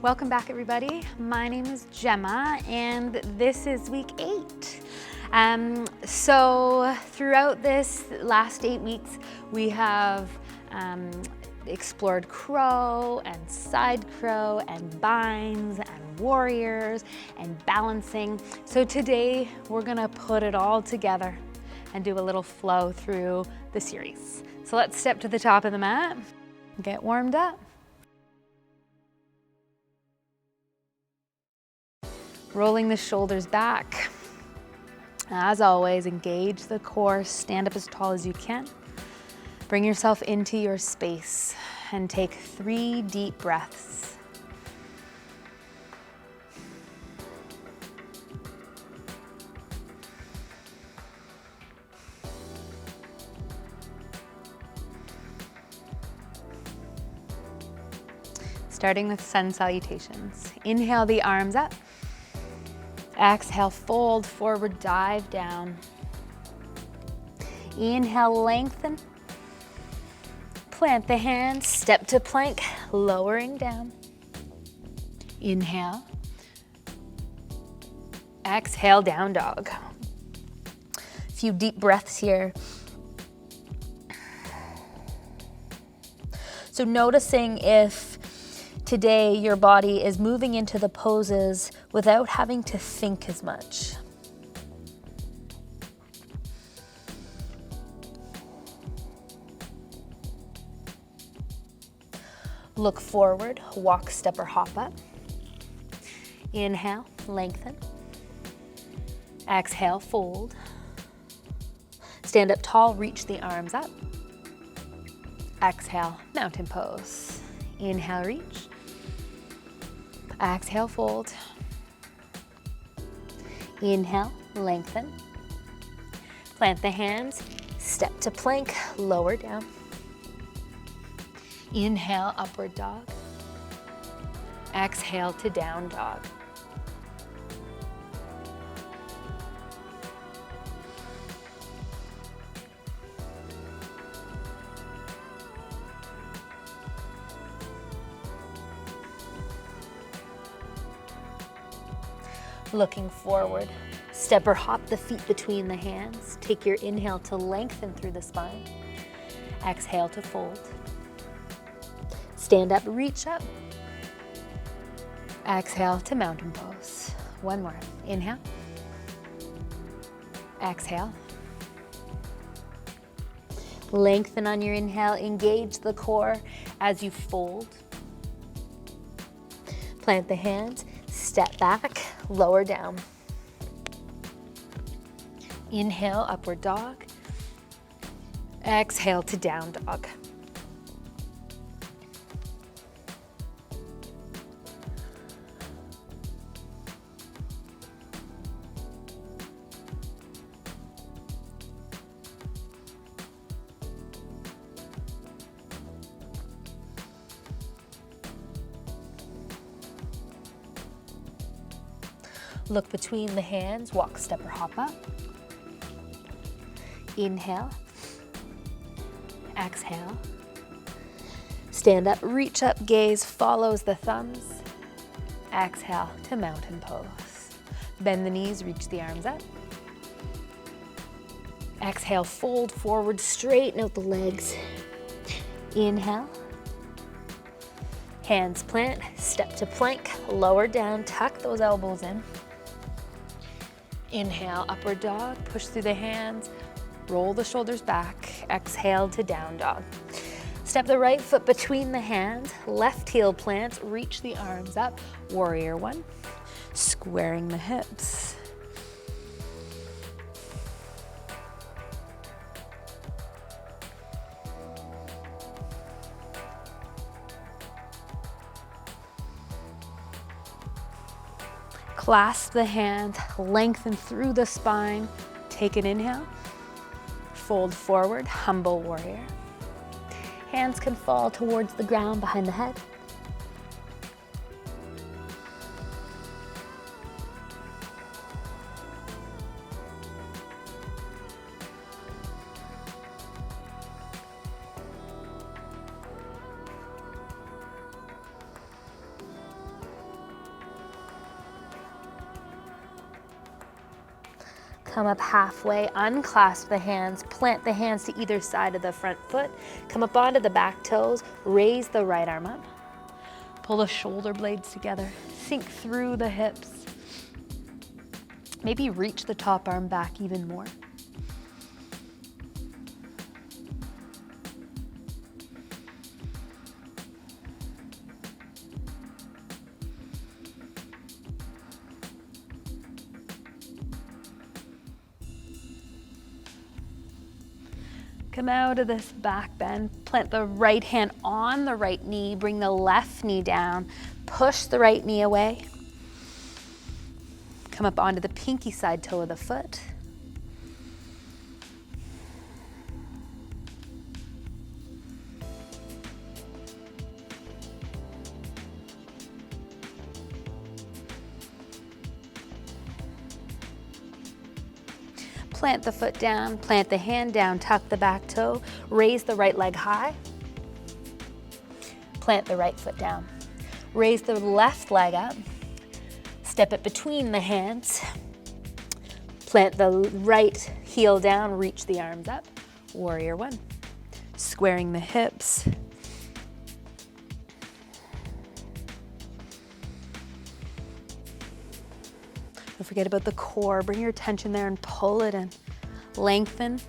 Welcome back, everybody. My name is Gemma, and this is week 8. So throughout this last 8 weeks, we have explored crow and side crow and binds and warriors and balancing. So today we're gonna put it all together and do a little flow through the series. So let's step to the top of the mat, get warmed up. Rolling the shoulders back. As always, engage the core, stand up as tall as you can. Bring yourself into your space and take 3 deep breaths. Starting with sun salutations. Inhale the arms up. Exhale, fold forward, dive down. Inhale, lengthen. Plant the hands, step to plank, lowering down. Inhale. Exhale, down dog. A few deep breaths here. So noticing if today your body is moving into the poses without having to think as much. Look forward, walk, step, or hop up. Inhale, lengthen. Exhale, fold. Stand up tall, reach the arms up. Exhale, mountain pose. Inhale, reach. Exhale, fold. Inhale, lengthen. Plant the hands, step to plank, lower down. Inhale, upward dog. Exhale to down dog. Looking forward, step or hop the feet between the hands. Take your inhale to lengthen through the spine. Exhale to fold. Stand up, reach up. Exhale to mountain pose. One more. Inhale. Exhale. Lengthen on your inhale. Engage the core as you fold. Plant the hands. Step back, lower down. Inhale, upward dog. Exhale to down dog. Look between the hands, walk, step, or hop up. Inhale. Exhale. Stand up, reach up, gaze follows the thumbs. Exhale to mountain pose. Bend the knees, reach the arms up. Exhale, fold forward, straighten out the legs. Inhale. Hands plant, step to plank, lower down, tuck those elbows in. Inhale, upward dog, push through the hands, roll the shoulders back, exhale to down dog. Step the right foot between the hands, left heel plant, reach the arms up, warrior 1, squaring the hips. Clasp the hands, lengthen through the spine. Take an inhale. Fold forward, humble warrior. Hands can fall towards the ground behind the head. Come up halfway, unclasp the hands, plant the hands to either side of the front foot, come up onto the back toes, raise the right arm up. Pull the shoulder blades together, sink through the hips. Maybe reach the top arm back even more. Come out of this back bend, plant the right hand on the right knee, bring the left knee down, push the right knee away. Come up onto the pinky side toe of the foot. Plant the foot down, plant the hand down, tuck the back toe, raise the right leg high. Plant the right foot down. Raise the left leg up. Step it between the hands. Plant the right heel down, reach the arms up. Warrior one. Squaring the hips. Don't forget about the core. Bring your attention there and pull it in. Lengthen,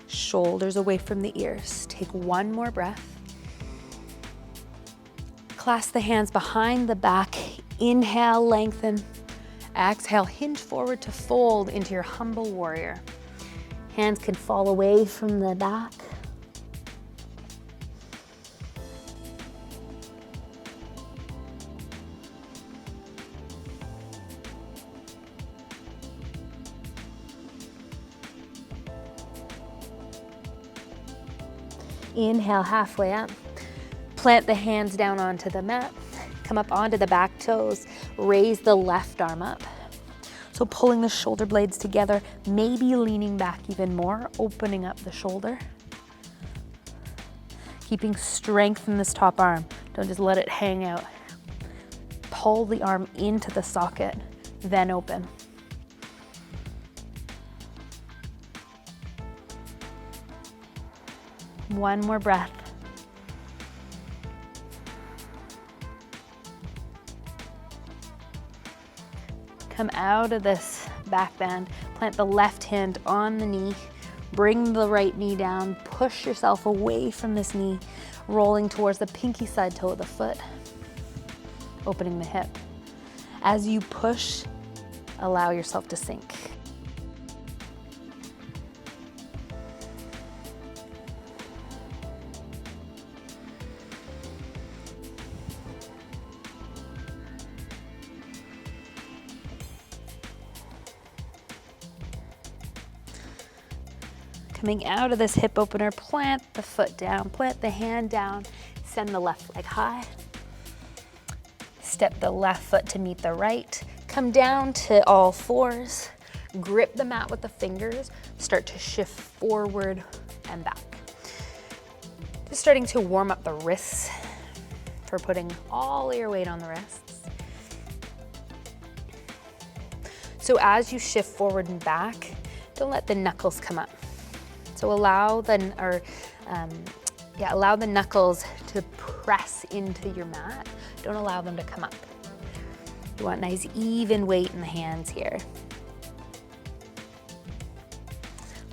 shoulders away from the ears. Take one more breath. Clasp the hands behind the back. Inhale, lengthen. Exhale, hinge forward to fold into your humble warrior. Hands can fall away from the back. Inhale, halfway up. Plant the hands down onto the mat. Come up onto the back toes. Raise the left arm up. So pulling the shoulder blades together, maybe leaning back even more, opening up the shoulder. Keeping strength in this top arm. Don't just let it hang out. Pull the arm into the socket, then open. One more breath. Come out of this back bend. Plant the left hand on the knee. Bring the right knee down. Push yourself away from this knee, rolling towards the pinky side toe of the foot. Opening the hip. As you push, allow yourself to sink. Coming out of this hip opener, plant the foot down, plant the hand down, send the left leg high. Step the left foot to meet the right. Come down to all fours. Grip the mat with the fingers. Start to shift forward and back. Just starting to warm up the wrists for putting all your weight on the wrists. So as you shift forward and back, don't let the knuckles come up. So allow the knuckles to press into your mat. Don't allow them to come up. You want nice even weight in the hands here.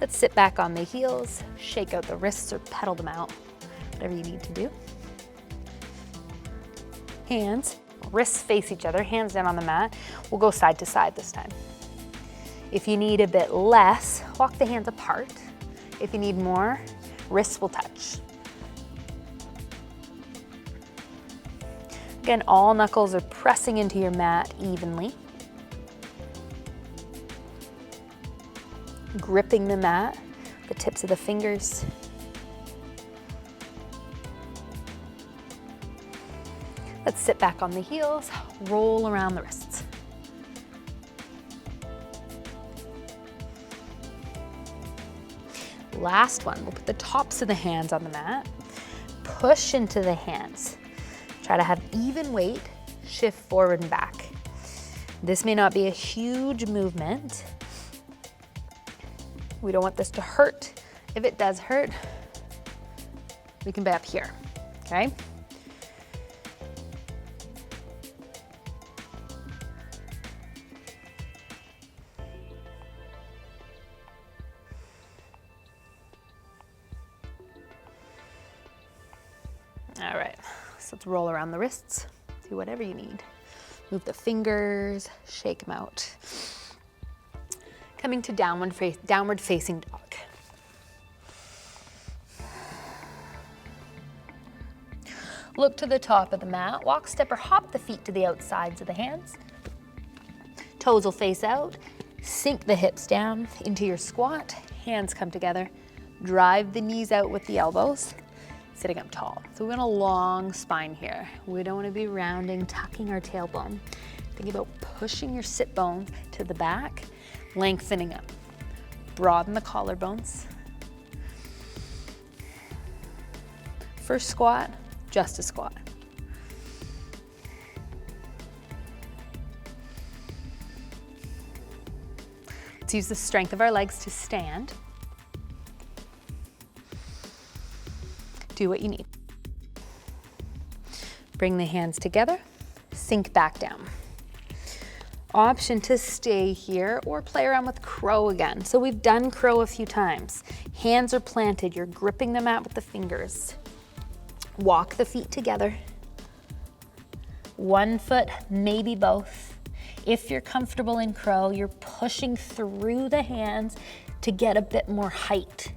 Let's sit back on the heels, shake out the wrists or pedal them out, whatever you need to do. Hands, wrists face each other, hands down on the mat. We'll go side to side this time. If you need a bit less, walk the hands apart. If you need more, wrists will touch. Again, all knuckles are pressing into your mat evenly. Gripping the mat, the tips of the fingers. Let's sit back on the heels, roll around the wrists. Last one, we'll put the tops of the hands on the mat, push into the hands. Try to have even weight, shift forward and back. This may not be a huge movement, We don't want this to hurt. If it does hurt, we can be up here, okay? All right, so let's roll around the wrists. Do whatever you need. Move the fingers, shake them out. Coming to downward facing dog. Look to the top of the mat. Walk, step, or hop the feet to the outsides of the hands. Toes will face out. Sink the hips down into your squat. Hands come together. Drive the knees out with the elbows. Sitting up tall. So we want a long spine here. We don't want to be rounding, tucking our tailbone. Think about pushing your sit bones to the back, lengthening up. Broaden the collarbones. First squat, just a squat. Let's use the strength of our legs to stand. Do what you need. Bring the hands together, sink back down. Option to stay here or play around with crow again. So we've done crow a few times. Hands are planted, you're gripping the mat with the fingers. Walk the feet together. One foot, maybe both. If you're comfortable in crow, you're pushing through the hands to get a bit more height.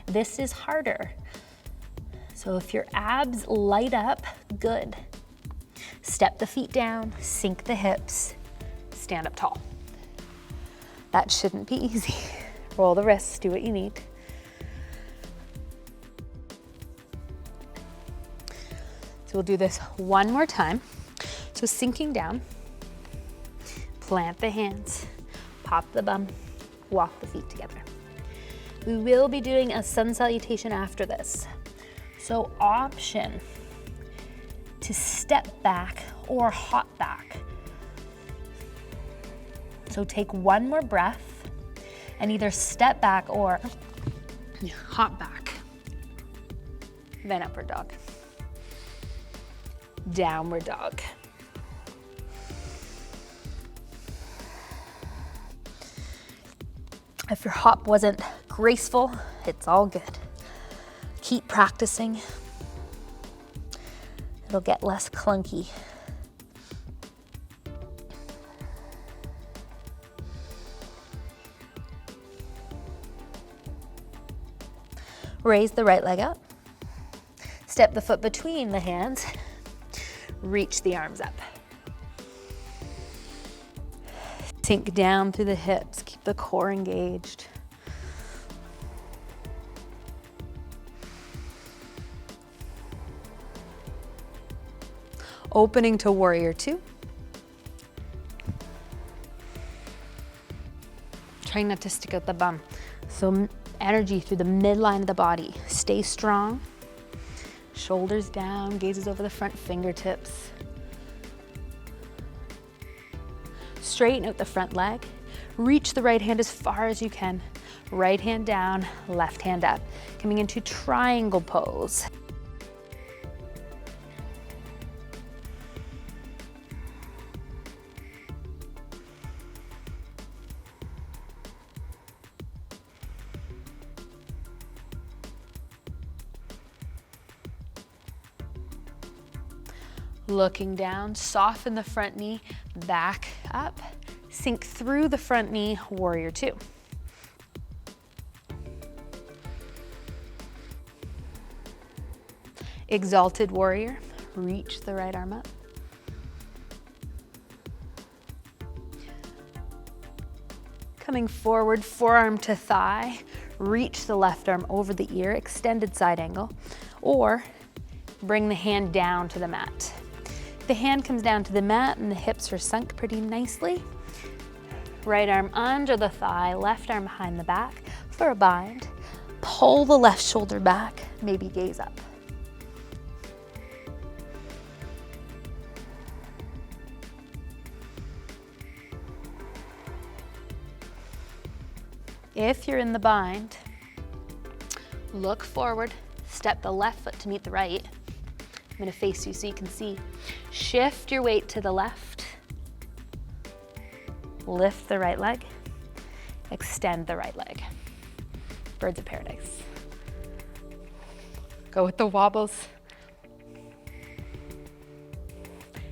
This is harder. So if your abs light up, good. Step the feet down, sink the hips, stand up tall. That shouldn't be easy. Roll the wrists, do what you need. So we'll do this one more time. So sinking down, plant the hands, pop the bum, walk the feet together. We will be doing a sun salutation after this. So option to step back or hop back. So take one more breath and either step back or hop back. Then upward dog. Downward dog. If your hop wasn't graceful, it's all good. Keep practicing. It'll get less clunky. Raise the right leg up. Step the foot between the hands. Reach the arms up. Sink down through the hips. Keep the core engaged. Opening to warrior two. Trying not to stick out the bum. So energy through the midline of the body. Stay strong. Shoulders down, gazes over the front fingertips. Straighten out the front leg. Reach the right hand as far as you can. Right hand down, left hand up. Coming into triangle pose. Looking down, soften the front knee, back up, sink through the front knee, warrior two. Exalted warrior, reach the right arm up. Coming forward, forearm to thigh, reach the left arm over the ear, extended side angle, or bring the hand down to the mat. The hand comes down to the mat and the hips are sunk pretty nicely. Right arm under the thigh, left arm behind the back for a bind. Pull the left shoulder back, maybe gaze up. If you're in the bind, look forward, step the left foot to meet the right. I'm gonna face you so you can see. Shift your weight to the left. Lift the right leg. Extend the right leg. Birds of paradise. Go with the wobbles.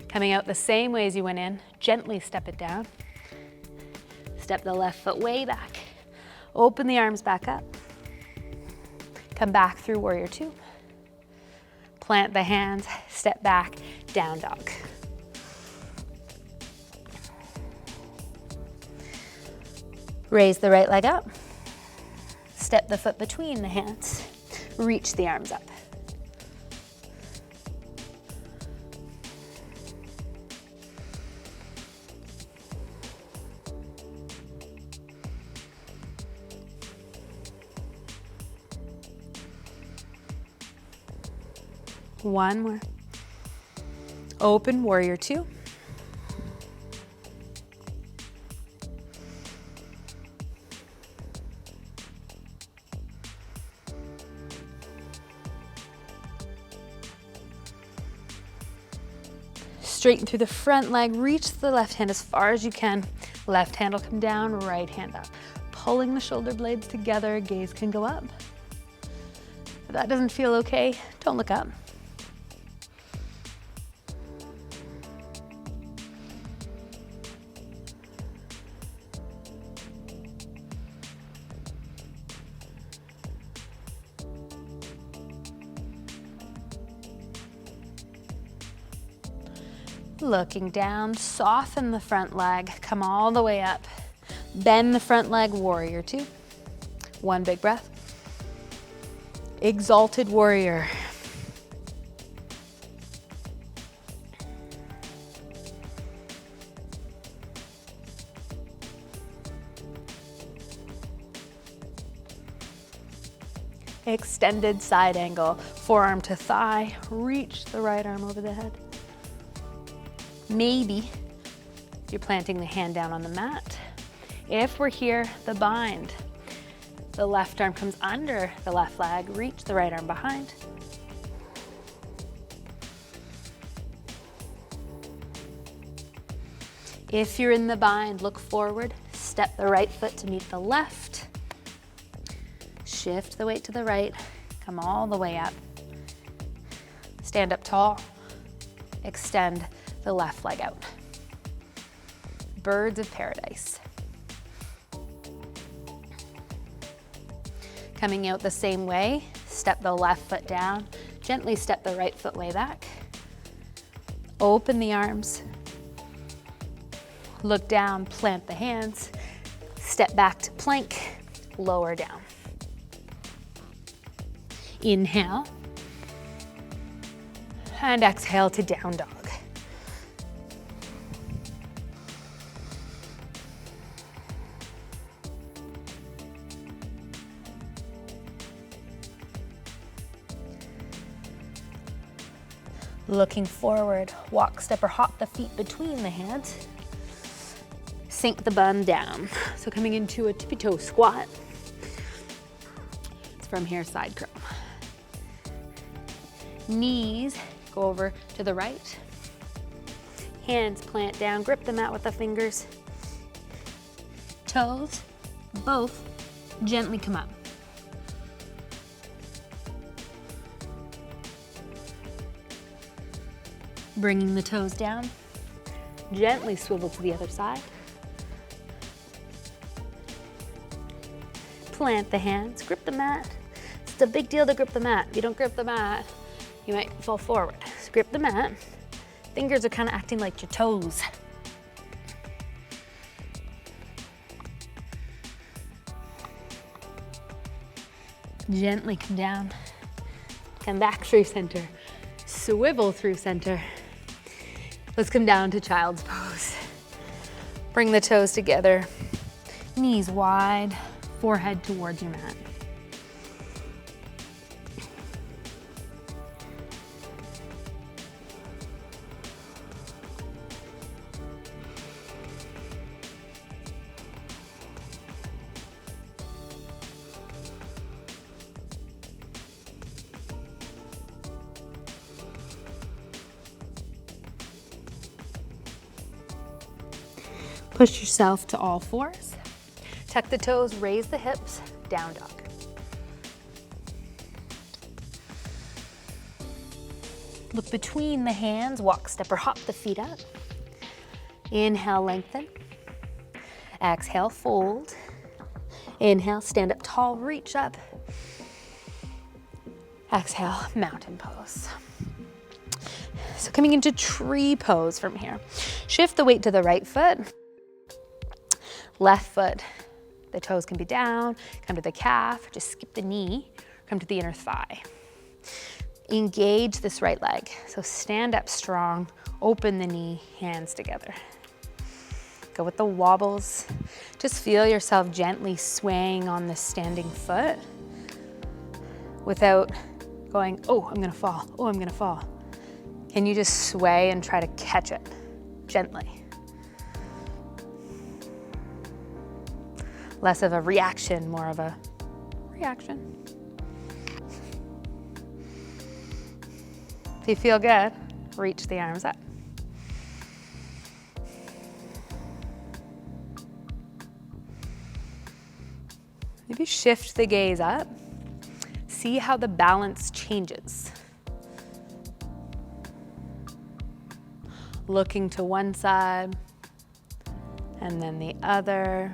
Coming out the same way as you went in, gently step it down. Step the left foot way back. Open the arms back up. Come back through warrior two. Plant the hands, step back, down dog. Raise the right leg up. Step the foot between the hands. Reach the arms up. One more. Open warrior two. Straighten through the front leg, reach the left hand as far as you can. Left hand will come down, right hand up. Pulling the shoulder blades together, gaze can go up. If that doesn't feel okay, don't look up. Looking down, soften the front leg, come all the way up. Bend the front leg, warrior two. One big breath. Exalted warrior. Extended side angle, forearm to thigh, reach the right arm over the head. Maybe you're planting the hand down on the mat. If we're here, the bind. The left arm comes under the left leg, reach the right arm behind. If you're in the bind, look forward, step the right foot to meet the left. Shift the weight to the right, come all the way up. Stand up tall, extend the left leg out. Birds of paradise. Coming out the same way, step the left foot down, gently step the right foot way back. Open the arms. Look down, plant the hands. Step back to plank, lower down. Inhale. And exhale to down dog. Looking forward, walk, step, or hop the feet between the hands. Sink the bum down. So coming into a tippy toe squat. It's from here, side crow. Knees go over to the right. Hands plant down, grip the mat with the fingers. Toes, both, gently come up. Bringing the toes down, gently swivel to the other side. Plant the hands, grip the mat. It's a big deal to grip the mat. If you don't grip the mat, you might fall forward. So grip the mat. Fingers are kind of acting like your toes. Gently come down. Come back through center. Swivel through center. Let's come down to child's pose. Bring the toes together. Knees wide, forehead towards your mat. Push yourself to all fours. Tuck the toes, raise the hips, down dog. Look between the hands, walk, step, or hop the feet up. Inhale, lengthen. Exhale, fold. Inhale, stand up tall, reach up. Exhale, mountain pose. So coming into tree pose from here. Shift the weight to the right foot. Left foot, the toes can be down, come to the calf, just skip the knee, come to the inner thigh. Engage this right leg. So stand up strong, open the knee, hands together. Go with the wobbles. Just feel yourself gently swaying on the standing foot without going, oh, I'm gonna fall, oh, I'm gonna fall. Can you just sway and try to catch it gently? Less of a reaction, more of a reaction. If you feel good, reach the arms up. Maybe shift the gaze up. See how the balance changes. Looking to one side and then the other.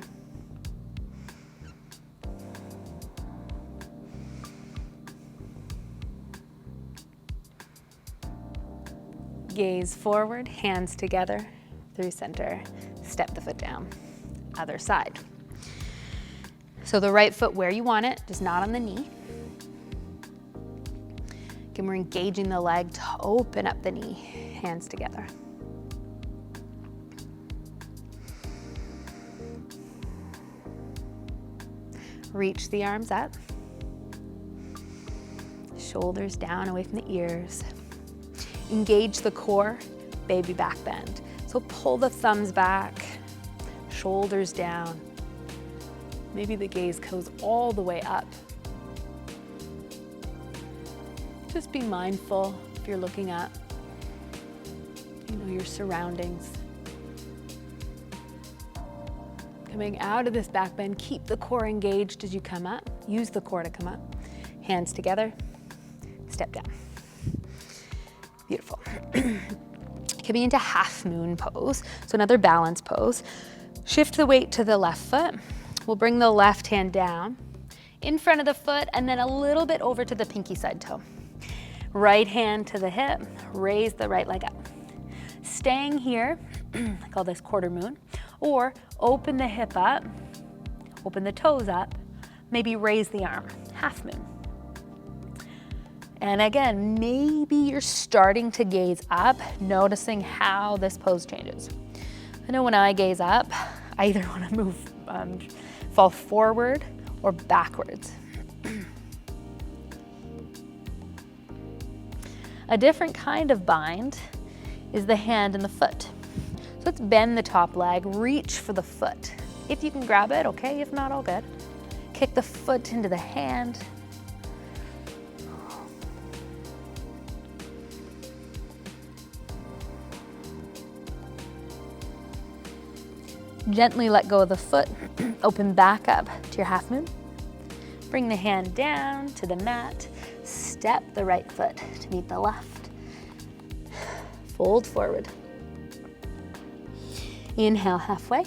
Gaze forward, hands together through center. Step the foot down. Other side. So the right foot where you want it, just not on the knee. Again, we're engaging the leg to open up the knee. Hands together. Reach the arms up. Shoulders down, away from the ears. Engage the core, baby back bend. So pull the thumbs back, shoulders down. Maybe the gaze goes all the way up. Just be mindful if you're looking at, your surroundings. Coming out of this back bend, keep the core engaged as you come up. Use the core to come up. Hands together, step down. Beautiful. Coming into half moon pose, so another balance pose. Shift the weight to the left foot. We'll bring the left hand down in front of the foot and then a little bit over to the pinky side toe. Right hand to the hip, raise the right leg up. Staying here, I call this quarter moon, or open the hip up, open the toes up, maybe raise the arm, half moon. And again, maybe you're starting to gaze up, noticing how this pose changes. I know when I gaze up, I either want to move, fall forward or backwards. A different kind of bind is the hand and the foot. So let's bend the top leg, reach for the foot. If you can grab it, okay, if not, all good. Kick the foot into the hand. Gently let go of the foot, open back up to your half moon. Bring the hand down to the mat, step the right foot to meet the left. Fold forward. Inhale halfway.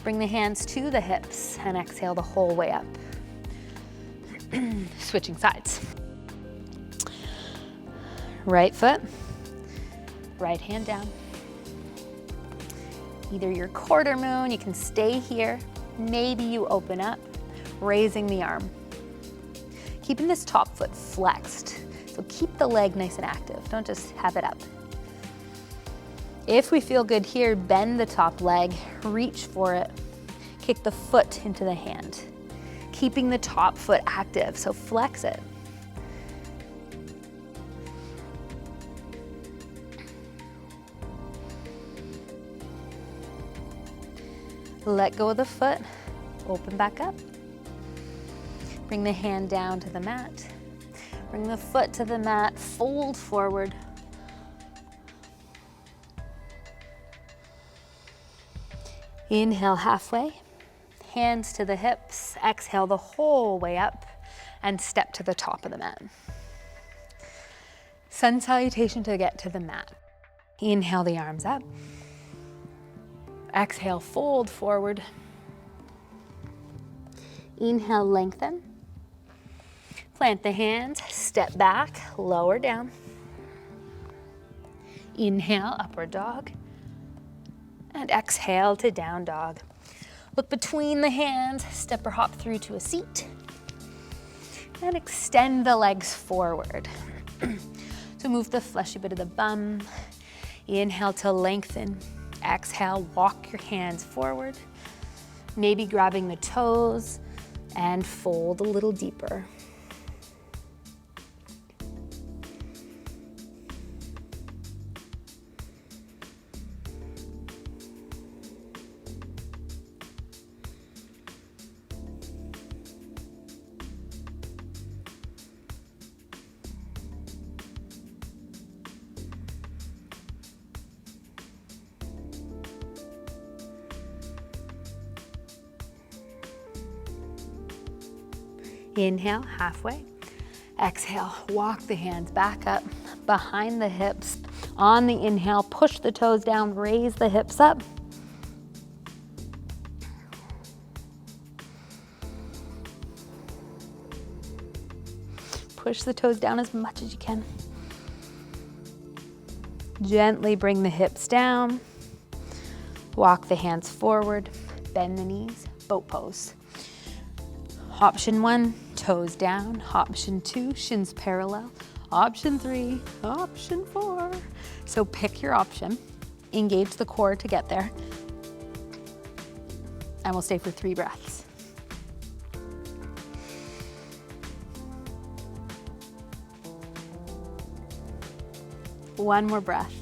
Bring the hands to the hips and exhale the whole way up. Switching sides. Right foot, right hand down. Either your quarter moon, you can stay here. Maybe you open up, raising the arm. Keeping this top foot flexed. So keep the leg nice and active. Don't just have it up. If we feel good here, bend the top leg, reach for it. Kick the foot into the hand. Keeping the top foot active, so flex it. Let go of the foot, open back up. Bring the hand down to the mat. Bring the foot to the mat, fold forward. Inhale halfway, hands to the hips, exhale the whole way up, and step to the top of the mat. Sun salutation to get to the mat. Inhale the arms up. Exhale, fold forward. Inhale, lengthen. Plant the hands, step back, lower down. Inhale, upward dog. And exhale to down dog. Look between the hands, step or hop through to a seat. And extend the legs forward. So move the fleshy bit of the bum. Inhale to lengthen. Exhale, walk your hands forward. Maybe grabbing the toes and fold a little deeper. Inhale, halfway. Exhale, walk the hands back up behind the hips. On the inhale, push the toes down, raise the hips up. Push the toes down as much as you can. Gently bring the hips down. Walk the hands forward, bend the knees, boat pose. Option 1, toes down. Option 2, shins parallel. Option 3, option 4. So pick your option. Engage the core to get there. And we'll stay for 3 breaths. One more breath.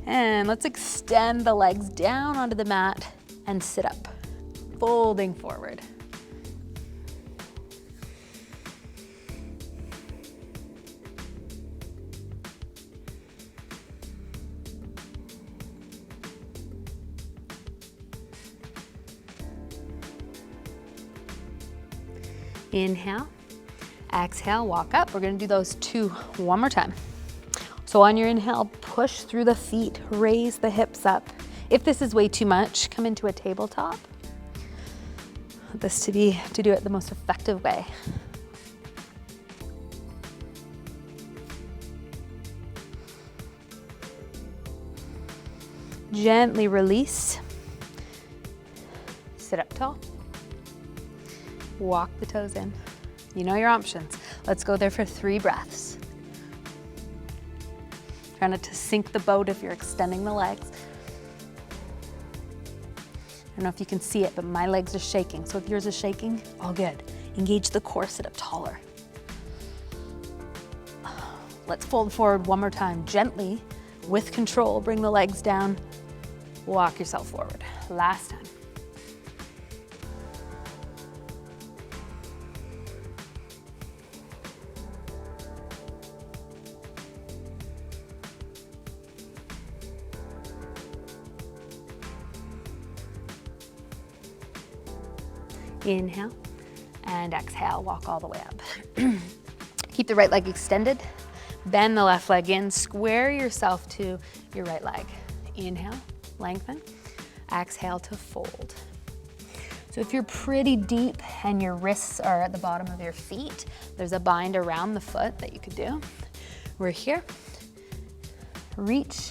And let's extend the legs down onto the mat and sit up, folding forward. Inhale, exhale, walk up. We're gonna do those 2 one more time. So on your inhale, push through the feet, raise the hips up. If this is way too much, come into a tabletop. This to do it the most effective way. Gently release. Sit up tall. Walk the toes in. You know your options. Let's go there for 3 breaths. Try not to sink the boat if you're extending the legs. I don't know if you can see it, but my legs are shaking. So if yours is shaking, all good. Engage the core, sit up taller. Let's fold forward one more time. Gently, with control, bring the legs down. Walk yourself forward. Last time. Inhale and exhale, walk all the way up. Keep the right leg extended, bend the left leg in, square yourself to your right leg. Inhale, lengthen, exhale to fold. So if you're pretty deep and your wrists are at the bottom of your feet, there's a bind around the foot that you could do. We're here. Reach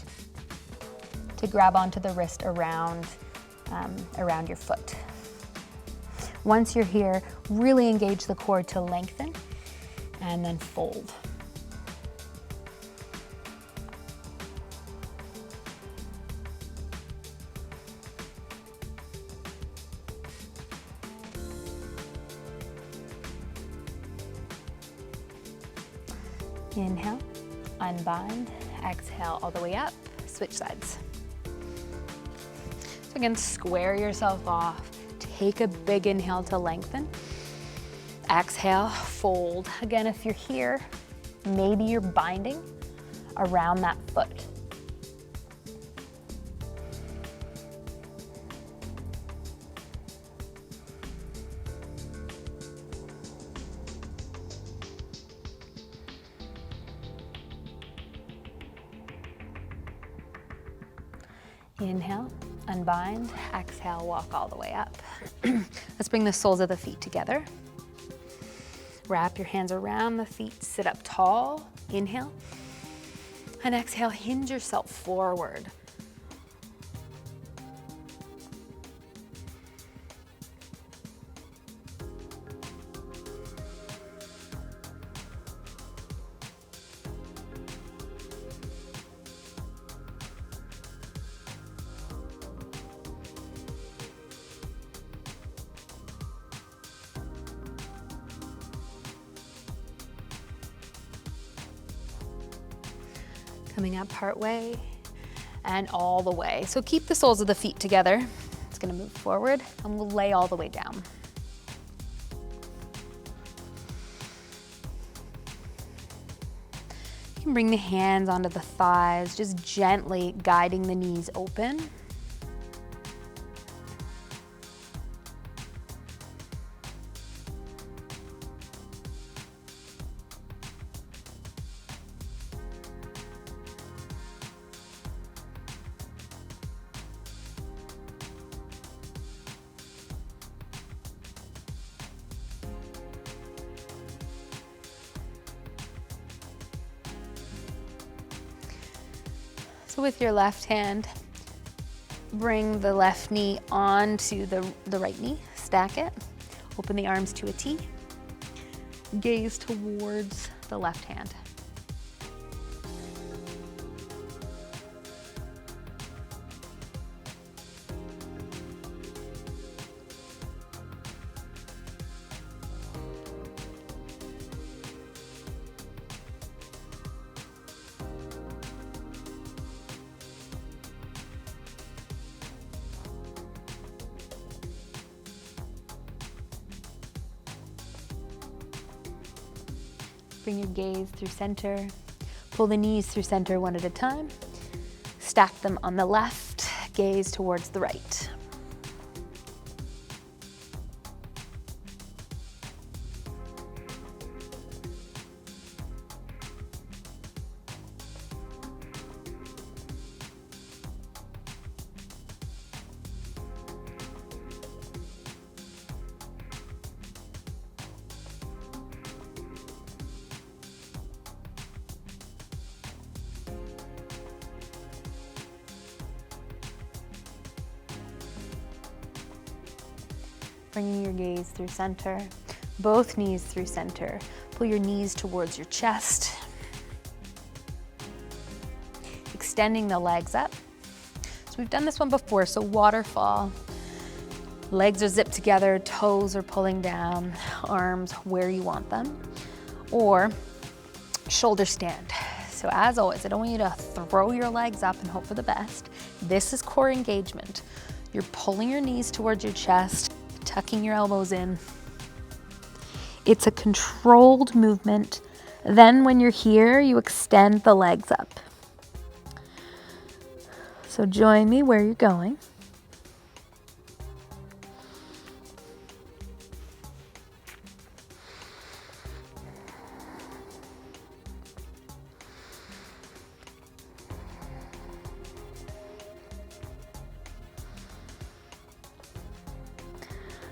to grab onto the wrist around your foot. Once you're here, really engage the core to lengthen and then fold. Inhale, unbind, exhale all the way up, switch sides. So again, square yourself off. Take a big inhale to lengthen. Exhale, fold. Again, if you're here, maybe you're binding around that foot. Inhale, unbind. Exhale, walk all the way up. Let's bring the soles of the feet together. Wrap your hands around the feet, sit up tall. Inhale. And exhale, hinge yourself forward. Coming up part way and all the way. So keep the soles of the feet together. It's gonna move forward and we'll lay all the way down. You can bring the hands onto the thighs, just gently guiding the knees open. So with your left hand, bring the left knee onto the right knee, stack it, open the arms to a T, gaze towards the left hand. Bring your gaze through center. Pull the knees through center one at a time. Stack them on the left, gaze towards the right. Bringing your gaze through center, both knees through center. Pull your knees towards your chest. Extending the legs up. So we've done this one before, so waterfall. Legs are zipped together, toes are pulling down, arms where you want them. Or shoulder stand. So as always, I don't want you to throw your legs up and hope for the best. This is core engagement. You're pulling your knees towards your chest, tucking your elbows in. It's a controlled movement. Then when you're here, you extend the legs up. So join me where you're going.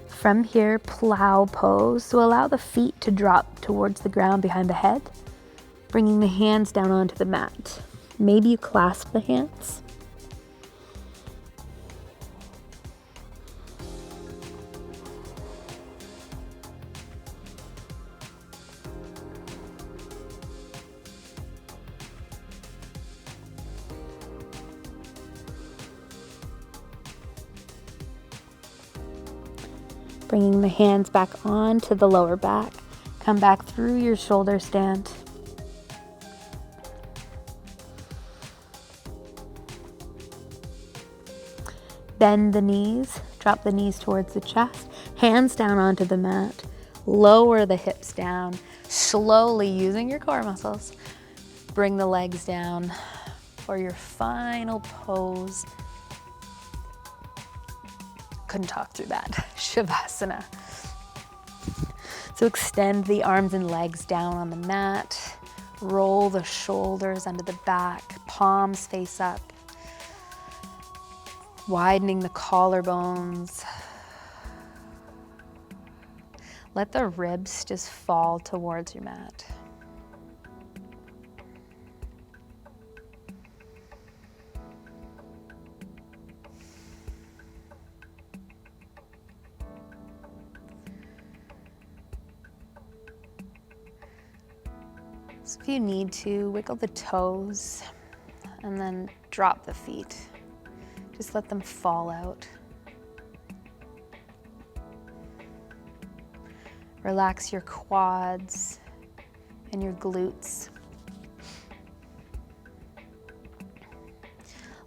From here, plow pose. So allow the feet to drop towards the ground behind the head, bringing the hands down onto the mat. Maybe you clasp the hands. Bringing the hands back onto the lower back. Come back through your shoulder stand. Bend the knees, drop the knees towards the chest, hands down onto the mat. Lower the hips down, slowly using your core muscles. Bring the legs down for your final pose. Couldn't talk through that. Savasana. So extend the arms and legs down on the mat. Roll the shoulders under the back. Palms face up. Widening the collarbones. Let the ribs just fall towards your mat. So if you need to, wiggle the toes and then drop the feet. Just let them fall out. Relax your quads and your glutes.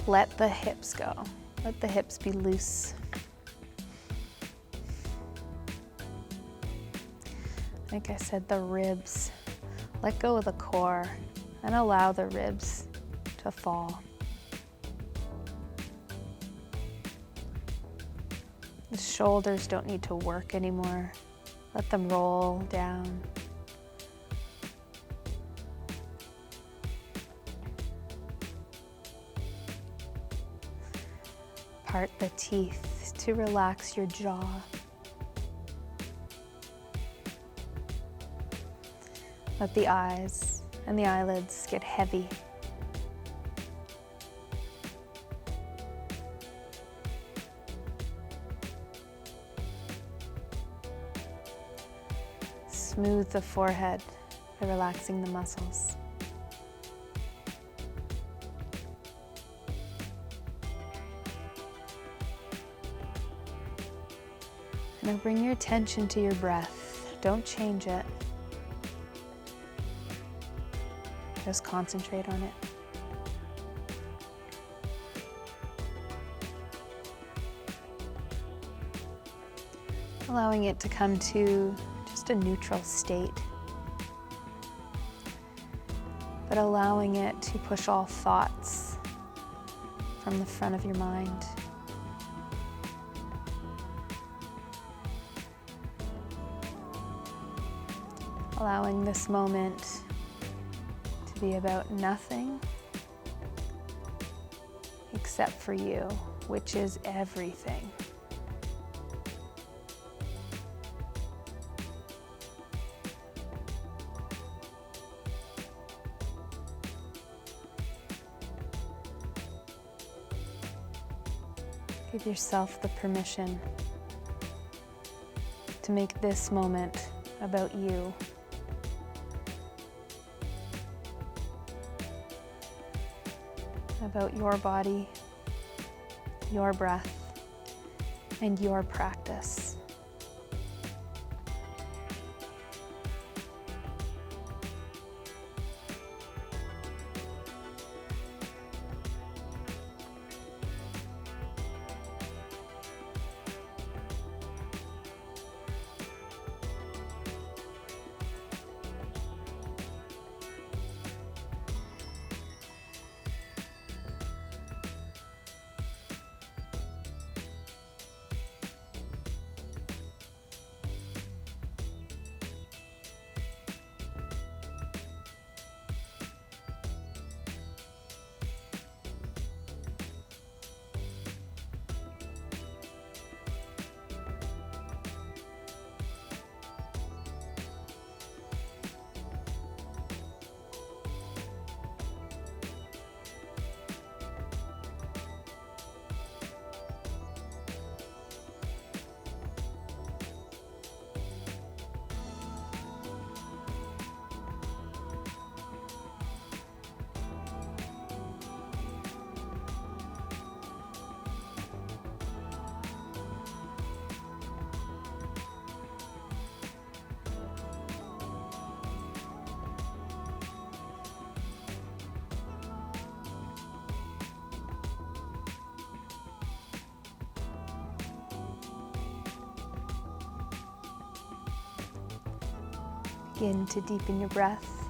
Let the hips go. Let the hips be loose. Like I said, the ribs. Let go of the core and allow the ribs to fall. The shoulders don't need to work anymore. Let them roll down. Part the teeth to relax your jaw. Let the eyes and the eyelids get heavy. Smooth the forehead by relaxing the muscles. Now bring your attention to your breath. Don't change it. Just concentrate on it. Allowing it to come to just a neutral state, but allowing it to push all thoughts from the front of your mind. Allowing this moment to be about nothing except for you, which is everything. Give yourself the permission to make this moment about you. About your body, your breath, and your practice. Begin to deepen your breath.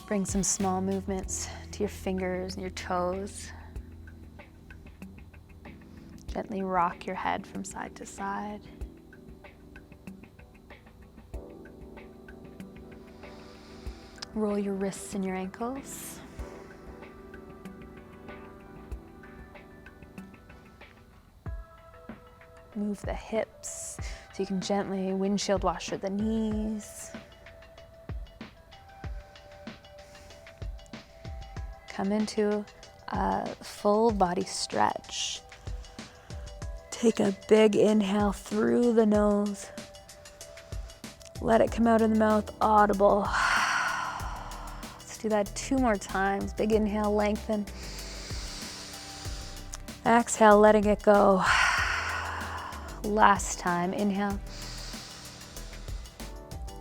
Bring some small movements to your fingers and your toes. Gently rock your head from side to side. Roll your wrists and your ankles. Move the hips so you can gently windshield washer the knees. Come into a full body stretch. Take a big inhale through the nose. Let it come out of the mouth, audible. Let's do that 2 more times. Big inhale, lengthen. Exhale, letting it go. Last time, inhale.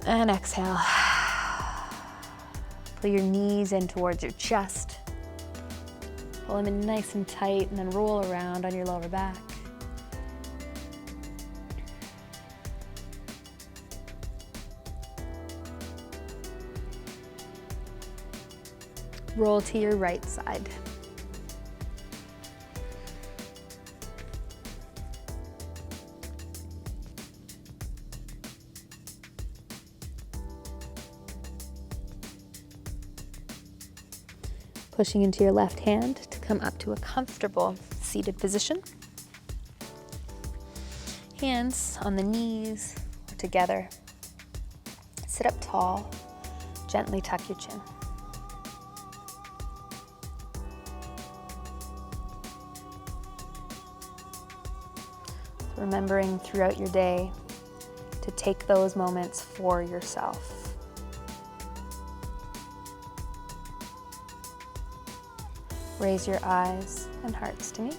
And exhale. Pull your knees in towards your chest. Pull them in nice and tight, and then roll around on your lower back. Roll to your right side. Pushing into your left hand to come up to a comfortable seated position. Hands on the knees or together. Sit up tall. Gently tuck your chin. Remembering throughout your day to take those moments for yourself. Raise your eyes and hearts to me.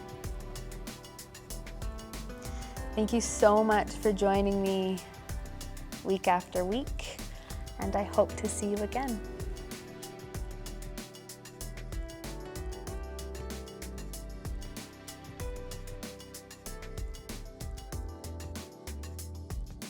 Thank you so much for joining me week after week, and I hope to see you again.